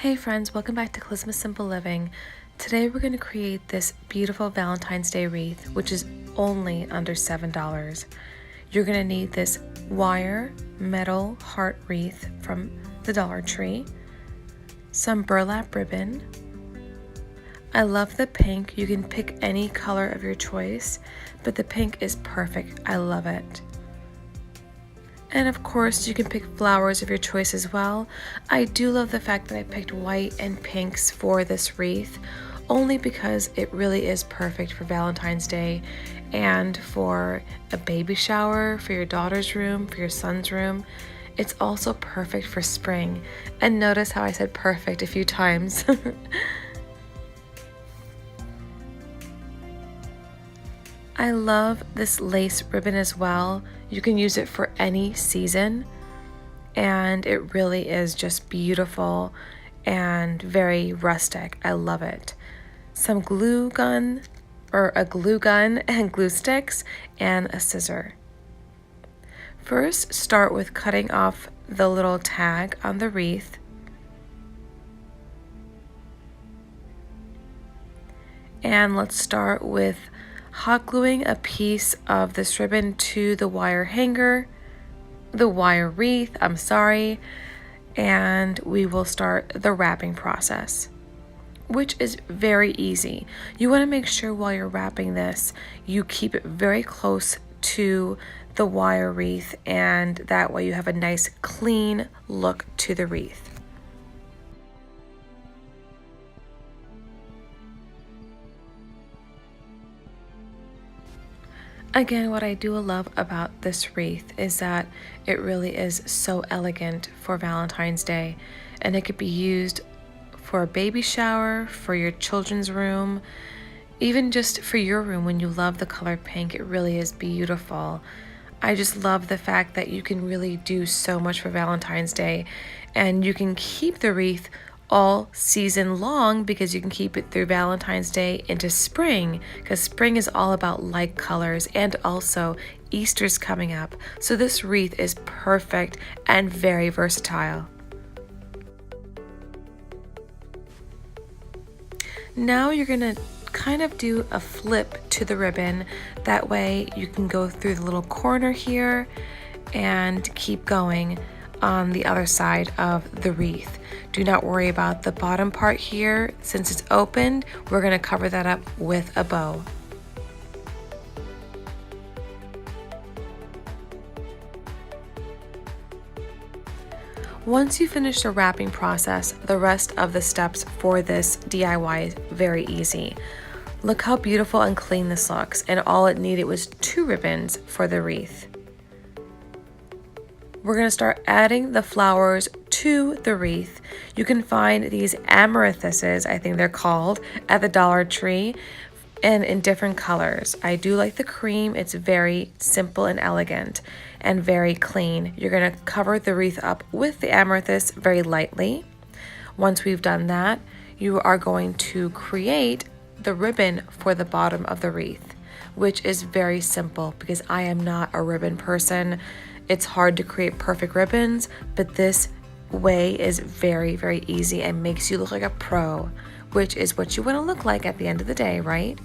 Hey friends, welcome back to Charisma Simple Living. Today we're going to create this beautiful Valentine's Day wreath, which is only under $7. You're going to need this wire metal heart wreath from the Dollar Tree, some burlap ribbon. I love the pink. You can pick any color of your choice, but the pink is perfect. I love it. And of course, you can pick flowers of your choice as well. I do love the fact that I picked white and pinks for this wreath, only because it really is perfect for Valentine's Day and for a baby shower, for your daughter's room, for your son's room. It's also perfect for spring. And notice how I said perfect a few times. I love this lace ribbon as well. You can use it for any season, and it really is just beautiful and very rustic. I love it. Some glue gun and glue sticks and a scissor. First, start with cutting off the little tag on the wreath. And let's start with hot gluing a piece of this ribbon to the wire wreath, and we will start the wrapping process, which is very easy. You want to make sure while you're wrapping this, you keep it very close to the wire wreath, and that way you have a nice clean look to the wreath. Again, what I do love about this wreath is that it really is so elegant for Valentine's Day, and it could be used for a baby shower, for your children's room, even just for your room when you love the color pink. It really is beautiful. I just love the fact that you can really do so much for Valentine's Day, and you can keep the wreath all season long because you can keep it through Valentine's Day into spring, because spring is all about light colors, and also Easter's coming up. So this wreath is perfect and very versatile. Now you're gonna kind of do a flip to the ribbon. That way you can go through the little corner here and keep going on the other side of the wreath. Do not worry about the bottom part here. Since it's opened, we're going to cover that up with a bow. Once you finish the wrapping process, the rest of the steps for this DIY is very easy. Look how beautiful and clean this looks, and all it needed was 2 ribbons for the wreath. We're going to start adding the flowers to the wreath. You can find these amaranthuses, I think they're called, at the Dollar Tree, and in different colors. I do like the cream. It's very simple and elegant and very clean. You're going to cover the wreath up with the amaranthus very lightly. Once we've done that, you are going to create the ribbon for the bottom of the wreath, which is very simple because I am not a ribbon person. It's hard to create perfect ribbons, but this way is very, very easy and makes you look like a pro, which is what you want to look like at the end of the day, right?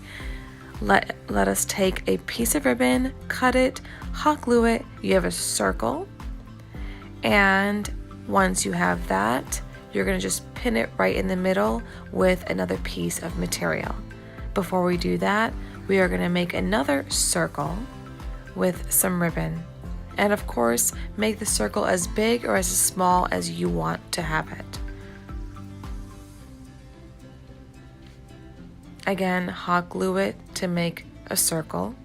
Let us take a piece of ribbon, cut it, hot glue it. You have a circle, and once you have that, you're going to just pin it right in the middle with another piece of material. Before we do that, we are going to make another circle with some ribbon. And of course, make the circle as big or as small as you want to have it. Again, hot glue it to make a circle.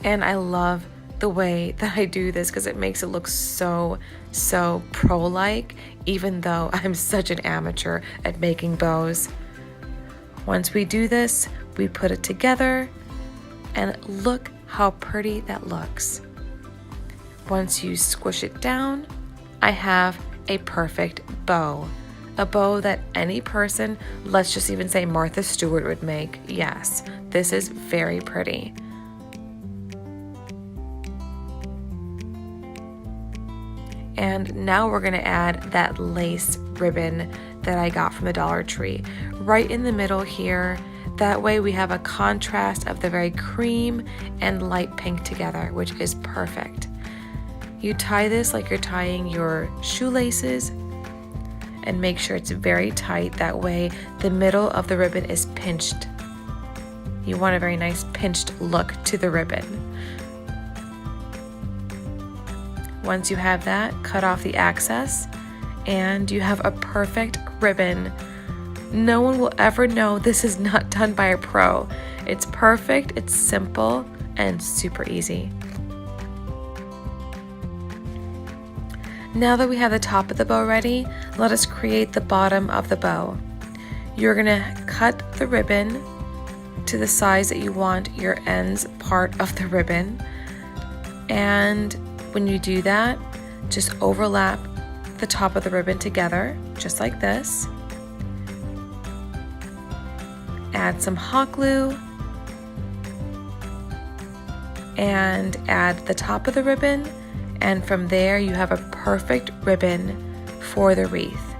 And I love the way that I do this because it makes it look so pro-like, even though I'm such an amateur at making bows. Once we do this, we put it together, and look how pretty that looks. Once you squish it down, I have a perfect bow. A bow that any person, let's just even say Martha Stewart, would make. Yes, this is very pretty. And now we're gonna add that lace ribbon that I got from the Dollar Tree right in the middle here. That way we have a contrast of the very cream and light pink together, which is perfect. You tie this like you're tying your shoelaces and make sure it's very tight. That way the middle of the ribbon is pinched. You want a very nice pinched look to the ribbon. Once you have that, cut off the excess and you have a perfect ribbon. No one will ever know this is not done by a pro. It's perfect, it's simple, and super easy. Now that we have the top of the bow ready, let us create the bottom of the bow. You're gonna cut the ribbon to the size that you want your ends part of the ribbon. And when you do that, just overlap the top of the ribbon together, just like this. Add some hot glue and add the top of the ribbon, and from there you have a perfect ribbon for the wreath.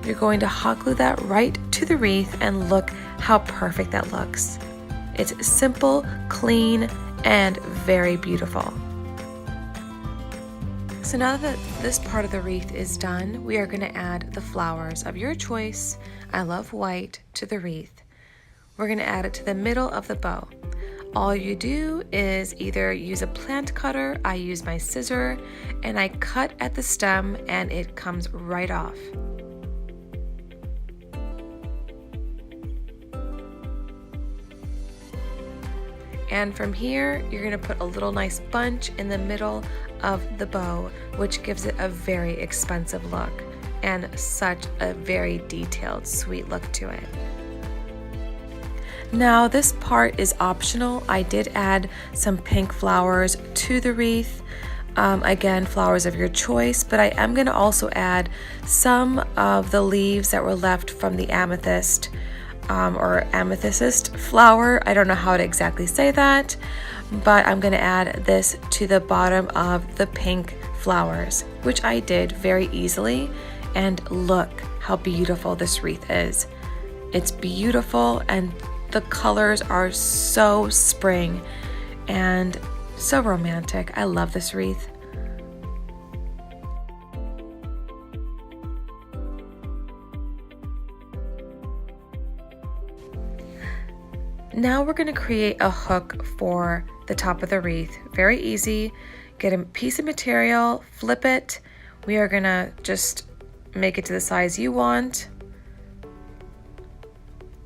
You're going to hot glue that right to the wreath and look how perfect that looks. It's simple, clean, and very beautiful. So now that this part of the wreath is done, we are going to add the flowers of your choice. I love white to the wreath. We're going to add it to the middle of the bow. All you do is either use a plant cutter, I use my scissor, and I cut at the stem and it comes right off. And from here, you're gonna put a little nice bunch in the middle of the bow, which gives it a very expensive look and such a very detailed, sweet look to it. Now this part is optional. I did add some pink flowers to the wreath. Again, flowers of your choice, but I am gonna also add some of the leaves that were left from the amethyst or amethyst flower. I don't know how to exactly say that, but I'm gonna add this to the bottom of the pink flowers, which I did very easily. And look how beautiful this wreath is. It's beautiful and the colors are so spring and so romantic. I love this wreath. Now we're going to create a hook for the top of the wreath. Very easy. Get a piece of material, flip it. We are going to just make it to the size you want.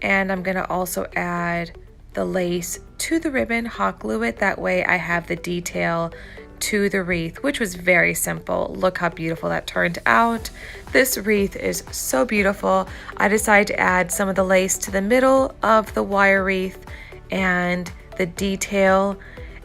And I'm going to also add the lace to the ribbon, hot glue it. That way I have the detail to the wreath, which was very simple. Look how beautiful that turned out. This wreath is so beautiful. I decided to add some of the lace to the middle of the wire wreath, and the detail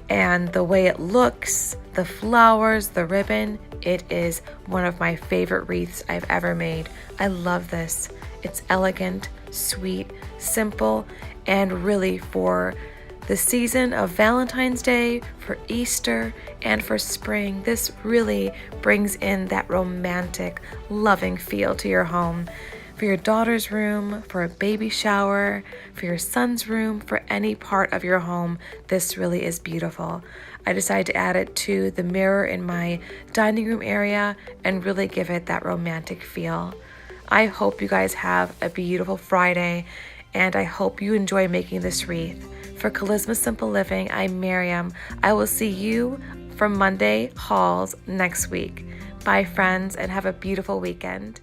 and the way it looks, the flowers, the ribbon. It is one of my favorite wreaths I've ever made. I love this. It's elegant, sweet, simple, and really for the season of Valentine's Day, for Easter, and for spring, this really brings in that romantic, loving feel to your home. For your daughter's room, for a baby shower, for your son's room, for any part of your home, this really is beautiful. I decided to add it to the mirror in my dining room area and really give it that romantic feel. I hope you guys have a beautiful Friday, and I hope you enjoy making this wreath. For Charisma Simple Living, I'm Miriam. I will see you for Monday hauls next week. Bye, friends, and have a beautiful weekend.